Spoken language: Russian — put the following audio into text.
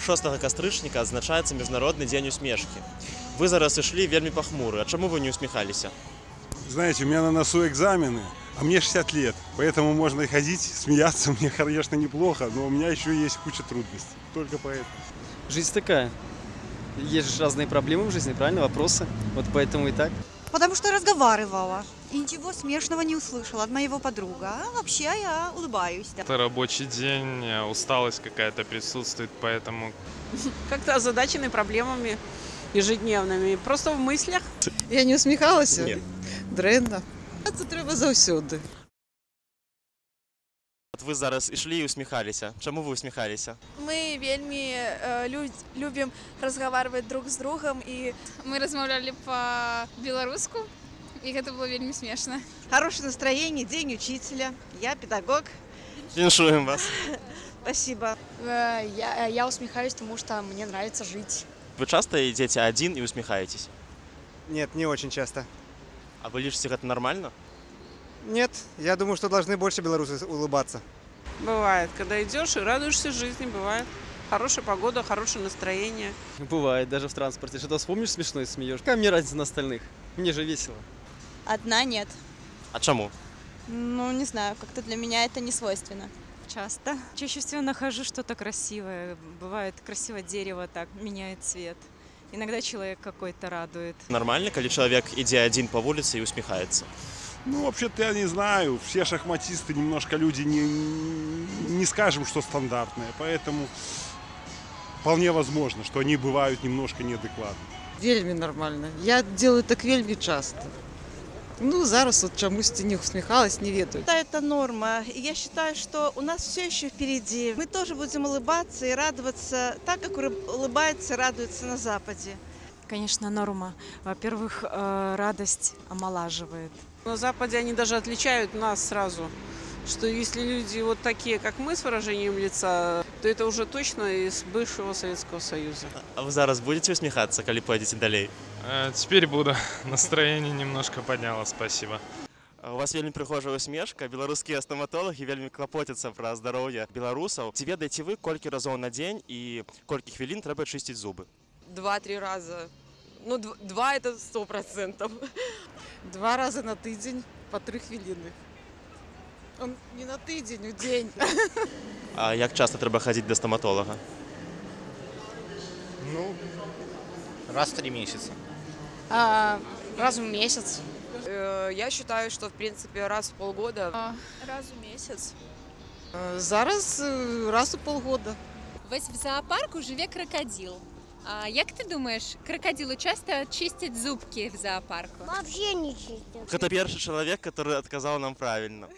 6 кастрычніка адзначаецца міжнародны дзень усмешкі. Вы зараз ішлі вельмі пахмуры. А чаму вы не усміхаліся? Знаете, у меня на носу экзамены, а мне 60 лет, поэтому можно и ходить, смеяться, мне, конечно, неплохо, но у меня еще есть куча трудностей, только поэтому. Жизнь такая. Есть же разные проблемы в жизни, правильно? Вопросы. Вот поэтому и так. Потому что разговаривала и ничего смешного не услышала от моего подруга. А вообще я улыбаюсь. Да. Это рабочий день, усталость какая-то присутствует, поэтому... Как-то озадачены проблемами ежедневными, просто в мыслях. Я не усміхалася? Ні. Дренна. Це треба завсюди. От вы зараз ішлі і усміхаліся. Чаму вы усміхаліся? Мы вельмі любим разговаривать друг с другом и мы размаўлялі по-беларуску, и это было вельмі смешно. Хорошее настроение, день учителя. Я педагог. Віншуем вас. Спасибо. Я усміхаюсь, потому что мне нравится жить. Вы часто идете один и усмехаетесь? Нет, не очень часто. А вы лишите это нормально? Нет, я думаю, что должны больше белорусы улыбаться. Бывает, когда идешь и радуешься жизни, бывает. Хорошая погода, хорошее настроение. Бывает, даже в транспорте. Что-то вспомнишь смешно и смеешь. Какая мне разница на остальных? Мне же весело. Одна нет. А чему? Ну, не знаю, как-то для меня это не свойственно. Часто. Чаще всего нахожу что-то красивое. Бывает красивое дерево, так меняет цвет. Иногда человек какой-то радует. Нормально, когда человек, идя один по улице, и усмехается? Ну, вообще-то я не знаю, все шахматисты немножко люди не скажем, что стандартные, поэтому вполне возможно, что они бывают немножко неадекватны. Вельми нормально. Я делаю так вельми часто. Ну, зараз от чомусь не усміхалась, не ведаю. Это норма. И я считаю, что у нас все еще впереди. Мы тоже будем улыбаться и радоваться так, как улыбаются и радуются на Западе. Конечно, норма. Во-первых, радость омолаживает. На Западе они даже отличают нас сразу, что если люди вот такие, как мы, с выражением лица, то это уже точно из бывшего Советского Союза. А вы зараз будете усмехаться, когда пойдете далее? Теперь буду. Настроение немножко подняло, спасибо. У вас вельмі прыгожая усмешка. Беларускія стоматологи вельмі клапоцяцца пра здароўе беларусаў. Ці ведаеце вы, колькі разоў на дзень і колькі хвілін трэба чысціць зубы? 2-3 раза. Ну, 2 это 100%. 2 раза на тиждень по 3 хвилины. Он не на тиждень, у день. А як часто трэба хадзіць да стоматолага? Ну, раз в 3 месяца. Раз в месяц. Я считаю, что, в принципе, раз в полгода. раз в месяц. Зараз раз у полгода. Вось в зоопарку живе крокодил. А як ты думаешь, крокодилу часто чистят зубки в зоопарку? Вообще не чистят. Это первый человек, который отказал нам правильно.